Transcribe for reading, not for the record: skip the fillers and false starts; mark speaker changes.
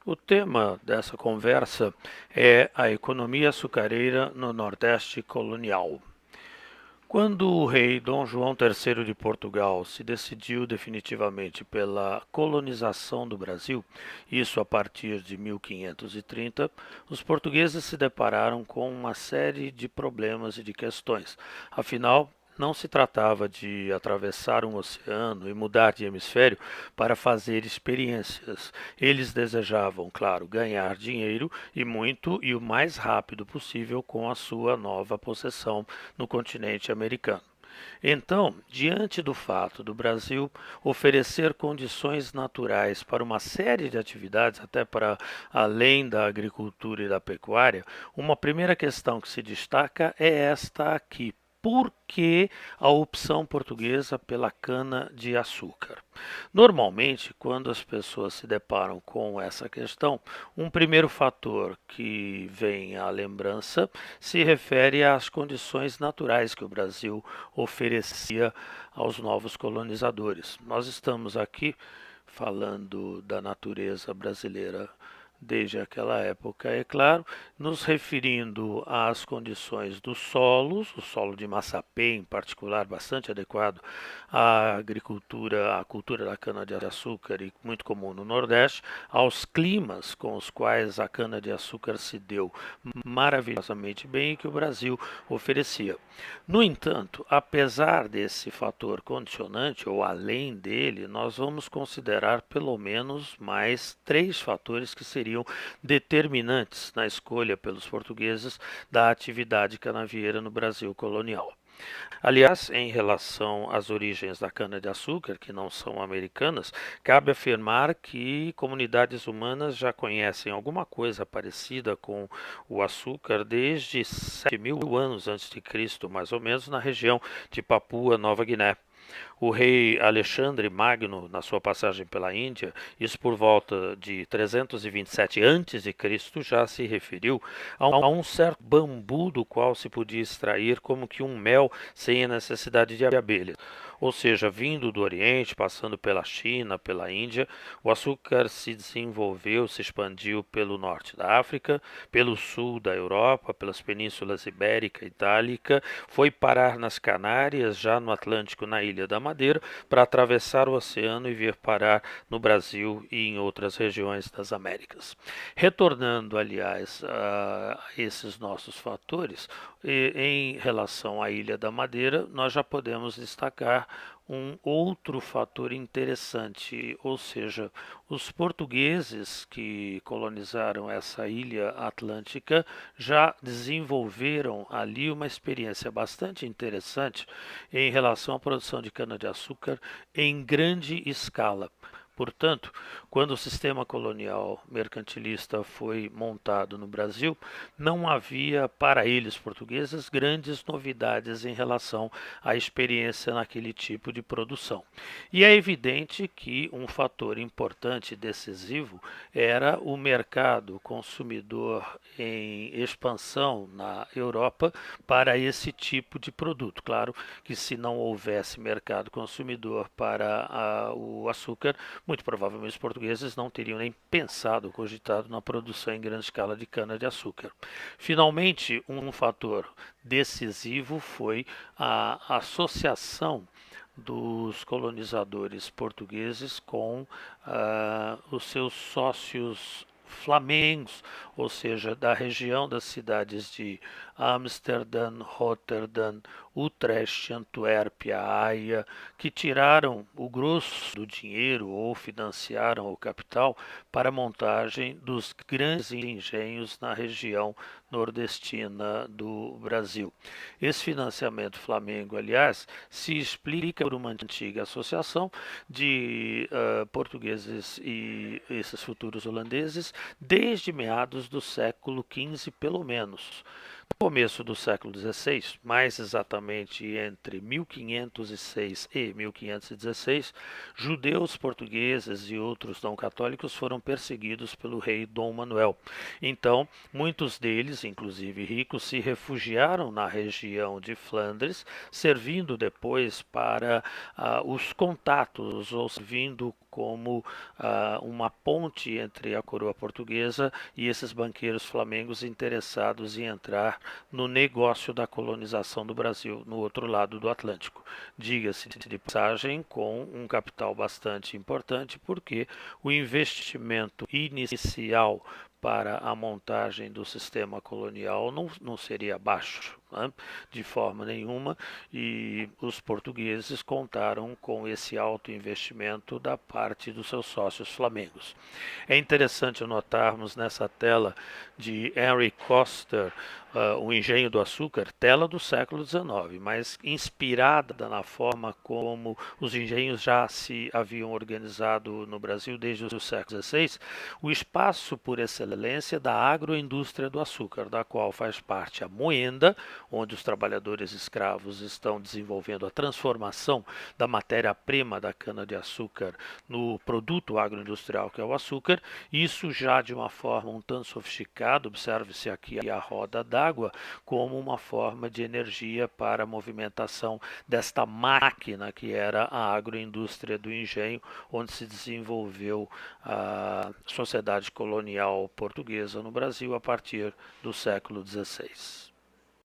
Speaker 1: O tema dessa conversa é a economia açucareira no Nordeste colonial. Quando o rei Dom João III de Portugal se decidiu definitivamente pela colonização do Brasil, isso a partir de 1530, os portugueses se depararam com uma série de problemas e de questões. Afinal, não se tratava de atravessar um oceano e mudar de hemisfério para fazer experiências. Eles desejavam, claro, ganhar dinheiro e muito e o mais rápido possível com a sua nova possessão no continente americano. Então, diante do fato do Brasil oferecer condições naturais para uma série de atividades, até para além da agricultura e da pecuária, uma primeira questão que se destaca é esta aqui. Por que a opção portuguesa pela cana-de-açúcar? Normalmente, quando as pessoas se deparam com essa questão, um primeiro fator que vem à lembrança se refere às condições naturais que o Brasil oferecia aos novos colonizadores. Nós estamos aqui falando da natureza brasileira desde aquela época, é claro, nos referindo às condições dos solos, o solo de Massapê em particular, bastante adequado à agricultura, à cultura da cana-de-açúcar e muito comum no Nordeste, aos climas com os quais a cana-de-açúcar se deu maravilhosamente bem e que o Brasil oferecia. No entanto, apesar desse fator condicionante, ou além dele, nós vamos considerar pelo menos mais três fatores que seriam determinantes na escolha pelos portugueses da atividade canavieira no Brasil colonial. Aliás, em relação às origens da cana-de-açúcar, que não são americanas, cabe afirmar que comunidades humanas já conhecem alguma coisa parecida com o açúcar desde 7.000 anos antes de Cristo, mais ou menos, na região de Papua Nova Guiné. O rei Alexandre Magno, na sua passagem pela Índia, isso por volta de 327 a.C., já se referiu a um certo bambu do qual se podia extrair como que um mel sem a necessidade de abelhas. Ou seja, vindo do Oriente, passando pela China, pela Índia, o açúcar se desenvolveu, se expandiu pelo norte da África, pelo sul da Europa, pelas penínsulas Ibérica e Itálica, foi parar nas Canárias, já no Atlântico, na Ilha da Madeira, para atravessar o oceano e vir parar no Brasil e em outras regiões das Américas. Retornando, aliás, a esses nossos fatores, em relação à Ilha da Madeira, nós já podemos destacar um outro fator interessante, ou seja, os portugueses que colonizaram essa ilha atlântica já desenvolveram ali uma experiência bastante interessante em relação à produção de cana-de-açúcar em grande escala. Portanto, quando o sistema colonial mercantilista foi montado no Brasil, não havia para eles portugueses grandes novidades em relação à experiência naquele tipo de produção. E é evidente que um fator importante e decisivo era o mercado consumidor em expansão na Europa para esse tipo de produto. Claro que se não houvesse mercado consumidor para o açúcar, muito provavelmente os portugueses não teriam nem pensado ou cogitado na produção em grande escala de cana-de-açúcar. Finalmente, um fator decisivo foi a associação dos colonizadores portugueses com os seus sócios flamengos, ou seja, da região das cidades de Amsterdã, Rotterdam, Utrecht, Antuérpia, Haia, que tiraram o grosso do dinheiro ou financiaram o capital para a montagem dos grandes engenhos na região nordestina do Brasil. Esse financiamento flamengo, aliás, se explica por uma antiga associação de portugueses e esses futuros holandeses desde meados do século XV, pelo menos. No começo do século XVI, mais exatamente entre 1506 e 1516, judeus portugueses e outros não católicos foram perseguidos pelo rei Dom Manuel. Então, muitos deles, inclusive ricos, se refugiaram na região de Flandres, servindo depois para os contatos ou servindo como uma ponte entre a coroa portuguesa e esses banqueiros flamengos interessados em entrar no negócio da colonização do Brasil no outro lado do Atlântico. Diga-se de passagem, com um capital bastante importante, porque o investimento inicial para a montagem do sistema colonial não seria baixo, né, de forma nenhuma, e os portugueses contaram com esse alto investimento da parte dos seus sócios flamengos. É interessante notarmos nessa tela de Henry Coster, O Engenho do Açúcar, tela do século XIX, mas inspirada na forma como os engenhos já se haviam organizado no Brasil desde o século XVI, o espaço por excelência da agroindústria do açúcar, da qual faz parte a moenda, onde os trabalhadores escravos estão desenvolvendo a transformação da matéria-prima da cana-de-açúcar no produto agroindustrial que é o açúcar, isso já de uma forma um tanto sofisticada, observe-se aqui a roda d'água, como uma forma de energia para a movimentação desta máquina que era a agroindústria do engenho, onde se desenvolveu a sociedade colonial portuguesa no Brasil a partir do século XVI.